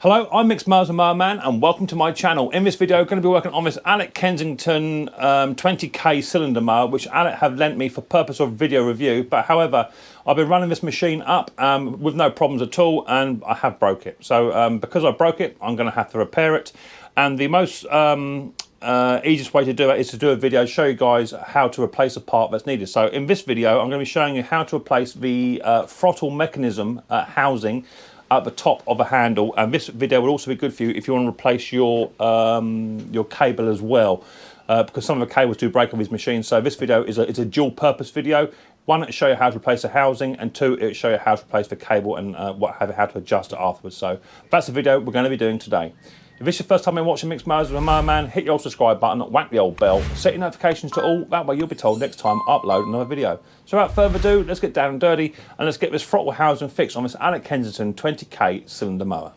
Hello, I'm Mixed Mowers and Mower Man, and welcome to my channel. In this video, I'm going to be working on this Allett Kensington 20k cylinder mower, which Allett have lent me for purpose of video review. But however, I've been running this machine up with no problems at all, and I have broke it. So because I broke it, I'm going to have to repair it. And the most easiest way to do it is to do a video, show you guys how to replace a part that's needed. So in this video, I'm going to be showing you how to replace the throttle mechanism housing at the top of a handle, and this video will also be good for you if you want to replace your cable as well, because some of the cables do break on these machines. So this video is a dual purpose video. One, it'll show you how to replace the housing, and two, it'll show you how to replace the cable and how to adjust it afterwards. So that's the video we're going to be doing today. If this is your first time in watching Mixed Mowers with a Mower Man, hit your old subscribe button, whack the old bell, set your notifications to all, that way you'll be told next time I upload another video. So without further ado, let's get down and dirty and let's get this throttle housing fixed on this Allett Kensington 20k cylinder mower.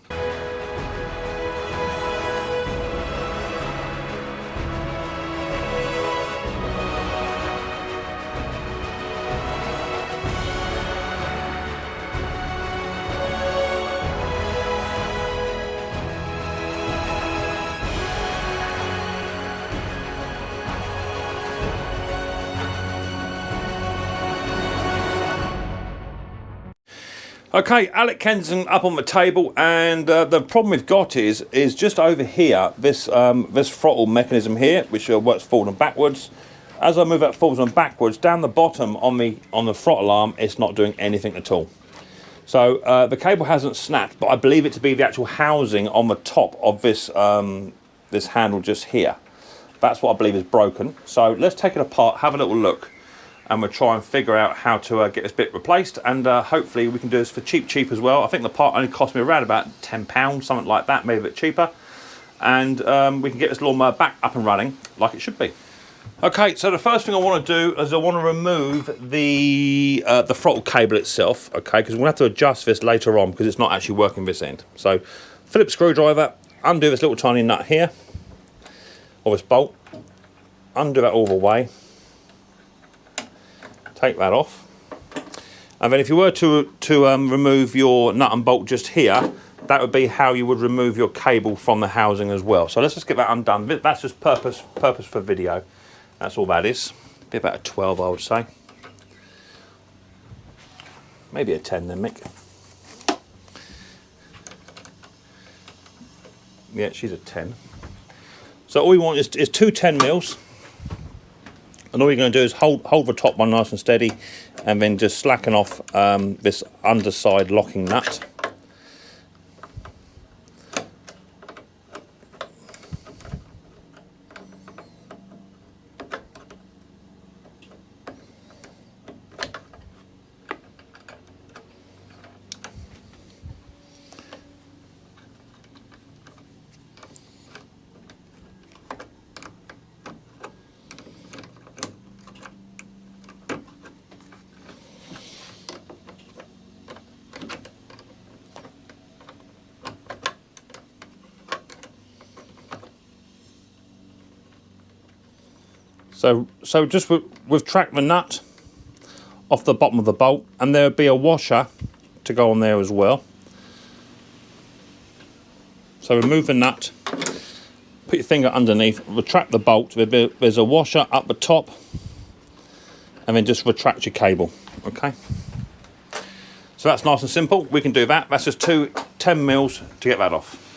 Okay, Allett Kensington up on the table, and the problem we've got is just over here, this throttle mechanism here, which works forward and backwards. As I move that forwards and backwards, down the bottom on the throttle arm, it's not doing anything at all. So the cable hasn't snapped, but I believe it to be the actual housing on the top of this this handle just here. That's what I believe is broken. So let's take it apart, have a little look, and we'll try and figure out how to get this bit replaced, and hopefully we can do this for cheap as well. I think the part only cost me around about £10, something like that, maybe a bit cheaper, and we can get this lawnmower back up and running like it should be. Okay, so the first thing I want to do is I want to remove the throttle cable itself, okay, because we'll have to adjust this later on because it's not actually working this end. So Phillips screwdriver, undo this little tiny nut here, or this bolt, undo that all the way. Take that off, and then if you were to remove your nut and bolt just here, that would be how you would remove your cable from the housing as well. So let's just get that undone. That's just purpose for video. That's all that is. Be about a 12, I would say. Maybe a 10 then, Mick. Yeah, she's a 10. So all we want is two 10 mils. And all you're going to do is hold the top one nice and steady, and then just slacken off this underside locking nut. So just retract the nut off the bottom of the bolt, and there'll be a washer to go on there as well. So remove the nut, put your finger underneath, retract the bolt. There's a washer up the top, and then just retract your cable, okay? So that's nice and simple. We can do that. That's just 10 mils to get that off.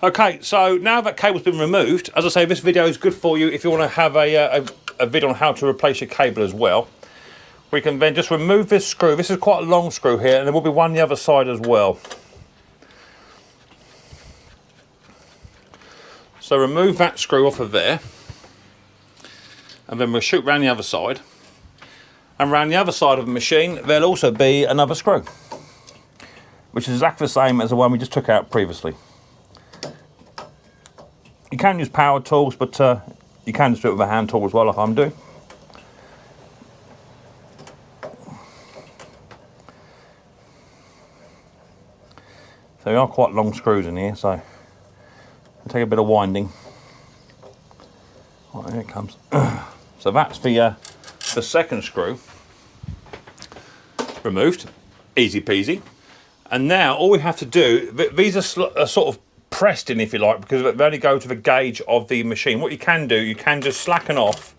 Okay, so now that cable's been removed, as I say, this video is good for you if you want to have a video on how to replace your cable as well. We can then just remove this screw. This is quite a long screw here, and there will be one on the other side as well. So remove that screw off of there, and then we'll shoot round the other side. And round the other side of the machine, there'll also be another screw, which is exactly the same as the one we just took out previously. You can use power tools, but you can just do it with a hand tool as well, like I'm doing. So they are quite long screws in here, so it'll take a bit of winding. Right, here it comes. So that's the second screw removed, easy peasy. And now all we have to do, these are sort of pressed in, if you like, because they only go to the gauge of the machine. What you can do, you can just slacken off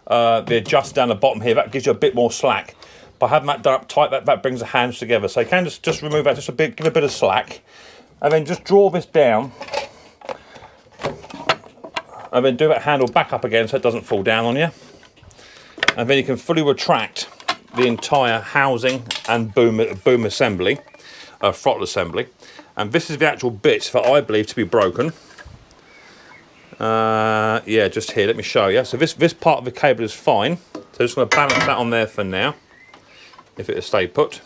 the adjust down the bottom here. That gives you a bit more slack. By having that done up tight, that brings the hands together. So you can just remove that just a bit, give a bit of slack, and then just draw this down, and then do that handle back up again so it doesn't fall down on you. And then you can fully retract the entire housing and boom assembly, throttle assembly. And this is the actual bits that I believe to be broken. Yeah, just here, let me show you. So this part of the cable is fine. So I'm just going to balance that on there for now, if it will stay put.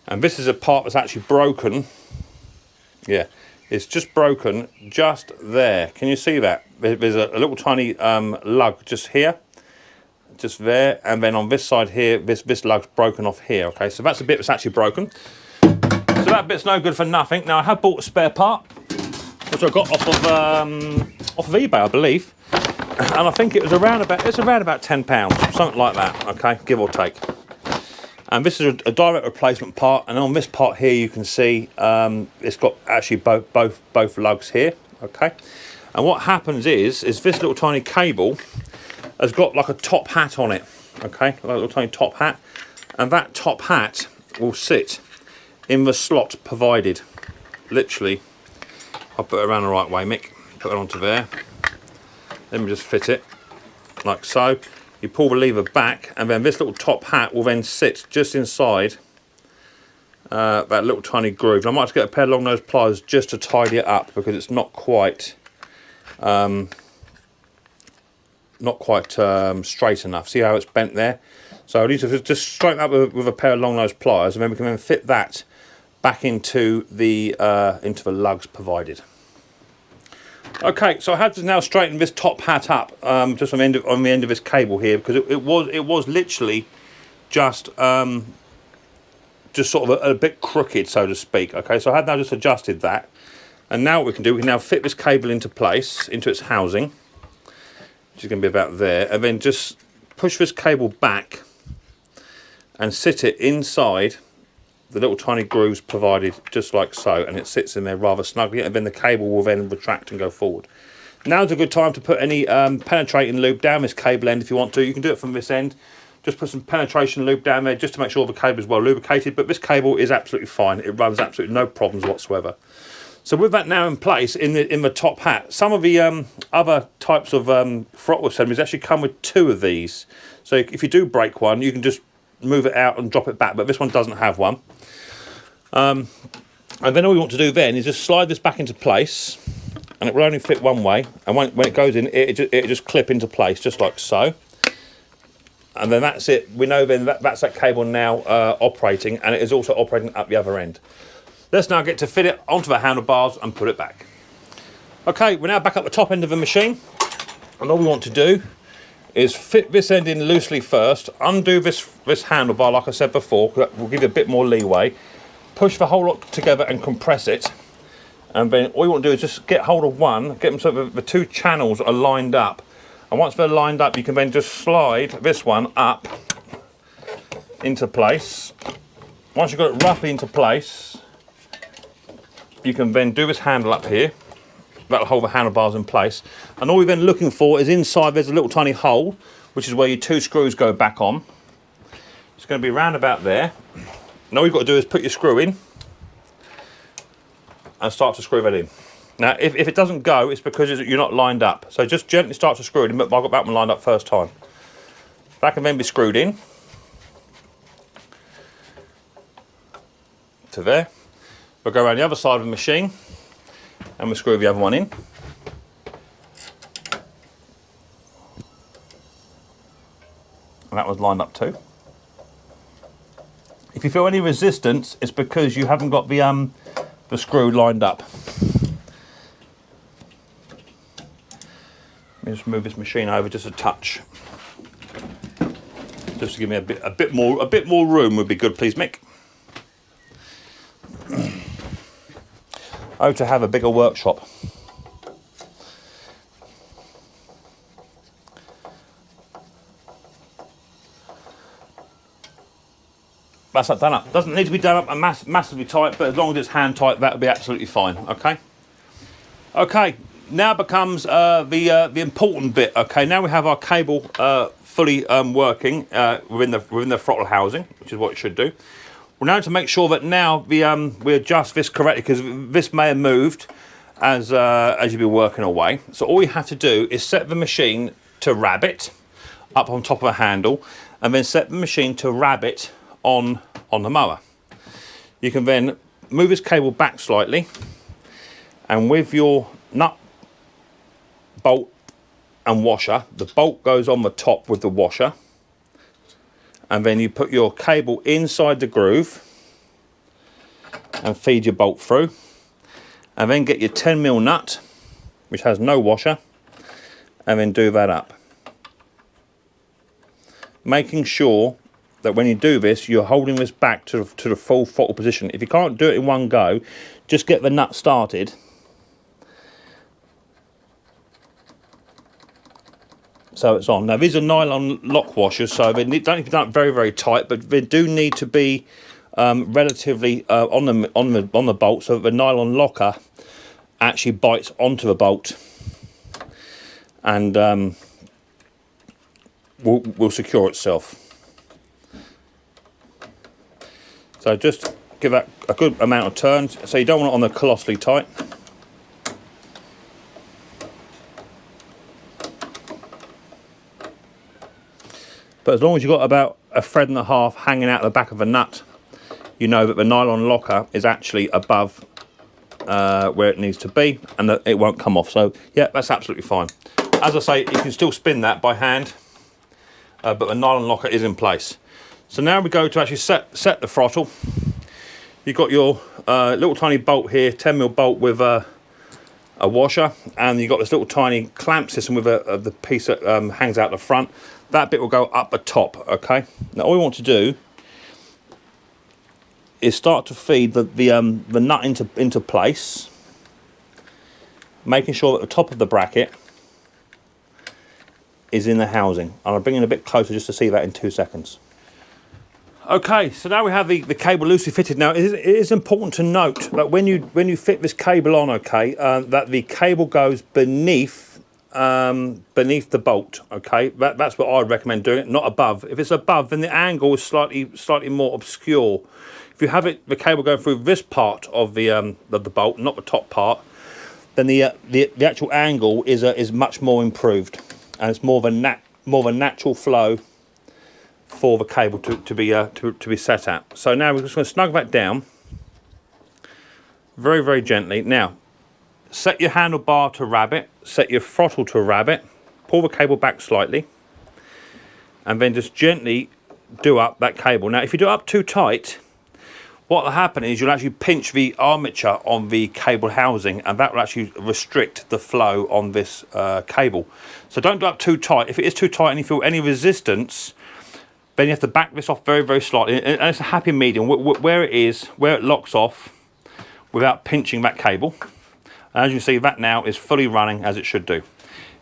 And this is a part that's actually broken. Yeah, it's just broken just there. Can you see that? There's a little tiny lug just here, just there, and then on this side here, this lug's broken off here. Okay, so that's the bit that's actually broken. So that bit's no good for nothing. Now I have bought a spare part, which I got off of eBay, I believe, and I think it was around about £10, something like that. Okay, give or take. And this is a direct replacement part, and on this part here you can see it's got actually both lugs here. Okay, and what happens is this little tiny cable has got like a top hat on it. Okay, like a little tiny top hat, and that top hat will sit in the slot provided. Literally, I'll put it around the right way, Mick. Put it onto there. Let me just fit it like so. You pull the lever back, and then this little top hat will then sit just inside that little tiny groove. And I might have to get a pair of long nose pliers just to tidy it up, because it's not quite straight enough. See how it's bent there? So I need to just straighten up with a pair of long nose pliers, and then we can then fit that back into the lugs provided. Okay, so I had to now straighten this top hat up just on the end of this cable here, because it was literally just sort of a bit crooked, so to speak. Okay, so I had now just adjusted that, and now what we can do, we can now fit this cable into place, into its housing, which is going to be about there, and then just push this cable back and sit it inside the little tiny grooves provided, just like so, and it sits in there rather snugly, and then the cable will then retract and go forward. Now's a good time to put any penetrating lube down this cable end if you want to. You can do it from this end. Just put some penetration lube down there just to make sure the cable is well lubricated, but this cable is absolutely fine. It runs absolutely no problems whatsoever. So with that now in place in the top hat, some of the other types of throttle assemblies actually come with two of these. So if you do break one, you can just move it out and drop it back, but this one doesn't have one. And then all you want to do then is just slide this back into place, and it will only fit one way, and when it goes in, it just clip into place just like so. And then that's it. We know then that's that cable now operating, and it is also operating at the other end. Let's now get to fit it onto the handlebars and put it back. Okay, we're now back at the top end of the machine, and all we want to do is fit this end in loosely first, undo this handlebar like I said before, because that will give you a bit more leeway, push the whole lot together and compress it, and then all you want to do is just get hold of one, get them so that the two channels are lined up, and once they're lined up you can then just slide this one up into place. Once you've got it roughly into place, you can then do this handle up here. That'll hold the handlebars in place, and all you're then looking for is inside there's a little tiny hole, which is where your two screws go back on. It's going to be round about there, and all you've got to do is put your screw in and start to screw that in. Now if it doesn't go, it's because you're not lined up, so just gently start to screw it in, but I got that one lined up first time. That can then be screwed in to there. We'll go around the other side of the machine and we'll screw the other one in. And that one's lined up too. If you feel any resistance, it's because you haven't got the screw lined up. Let me just move this machine over just a touch, just to give me a bit more room would be good, please, Mick. Oh, to have a bigger workshop. that's that done up. Doesn't need to be done up massively tight, but as long as it's hand tight, that'll be absolutely fine. Okay. Okay. Now becomes the important bit. Okay. Now we have our cable fully working within the throttle housing, which is what it should do. We're now to make sure that now we adjust this correctly, because this may have moved as you've been working away. So all you have to do is set the machine to rabbit up on top of a handle, and then set the machine to rabbit on the mower. You can then move this cable back slightly, and with your nut, bolt and washer, the bolt goes on the top with the washer, and then you put your cable inside the groove and feed your bolt through, and then get your 10mm nut, which has no washer, and then do that up, making sure that when you do this, you're holding this back to the full throttle position. If you can't do it in one go, just get the nut started, so it's on. Now these are nylon lock washers, so they don't need to be done very, very tight, but they do need to be relatively on the bolt, so that the nylon locker actually bites onto the bolt and will secure itself. So just give that a good amount of turns. So you don't want it on the colossally tight. But as long as you've got about a thread and a half hanging out the back of the nut, you know that the nylon locker is actually above where it needs to be, and that it won't come off. So yeah, that's absolutely fine. As I say, you can still spin that by hand, but the nylon locker is in place. So now we go to actually set the throttle. You've got your little tiny bolt here, 10mm bolt with a washer, and you've got this little tiny clamp system with the piece that hangs out the front. That bit will go up the top. Okay. Now all we want to do is start to feed the nut into place, making sure that the top of the bracket is in the housing. And I'll bring it a bit closer just to see that in 2 seconds. Okay, so now we have the cable loosely fitted. Now it is important to note that when you fit this cable on, okay, that the cable goes beneath the bolt. Okay, that's what I recommend doing it, not above. If it's above, then the angle is slightly more obscure. If you have the cable going through this part of the bolt, not the top part, then the actual angle is much more improved, and it's more of a natural flow for the cable to be set at. So now we're just going to snug that down very, very gently. Now set your handlebar to rabbit, set your throttle to rabbit, pull the cable back slightly, and then just gently do up that cable. Now if you do it up too tight, what will happen is you'll actually pinch the armature on the cable housing, and that will actually restrict the flow on this cable. So don't do it up too tight. If it is too tight and you feel any resistance, then you have to back this off very, very slightly, and it's a happy medium where it locks off without pinching that cable. And as you can see, that now is fully running as it should do.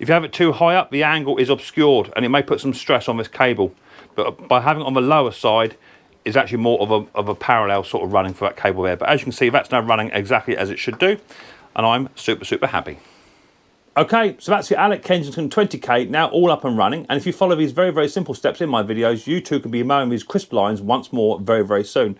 If you have it too high up, the angle is obscured and it may put some stress on this cable. But by having it on the lower side, is actually more of a parallel sort of running for that cable there. But as you can see, that's now running exactly as it should do, and I'm super, super happy. Okay, so that's the Allett Kensington 20K now all up and running, and if you follow these very, very simple steps in my videos, you too can be mowing these crisp lines once more very, very soon.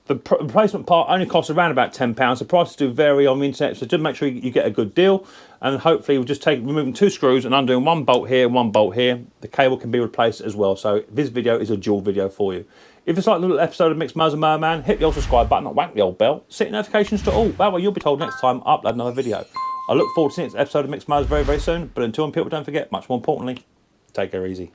The replacement part only costs around about £10. The prices do vary on the internet, so just make sure you get a good deal, and hopefully we'll just removing 2 screws and undoing 1 bolt here, 1 bolt here. The cable can be replaced as well, so this video is a dual video for you. If it's like a little episode of Mixed Mowers and Mower Man, hit the old subscribe button, whack the old bell, set notifications to all. That way you'll be told next time I upload another video. I look forward to seeing this episode of Mixed Mowers very, very soon, but until then, people, don't forget, much more importantly, take care easy.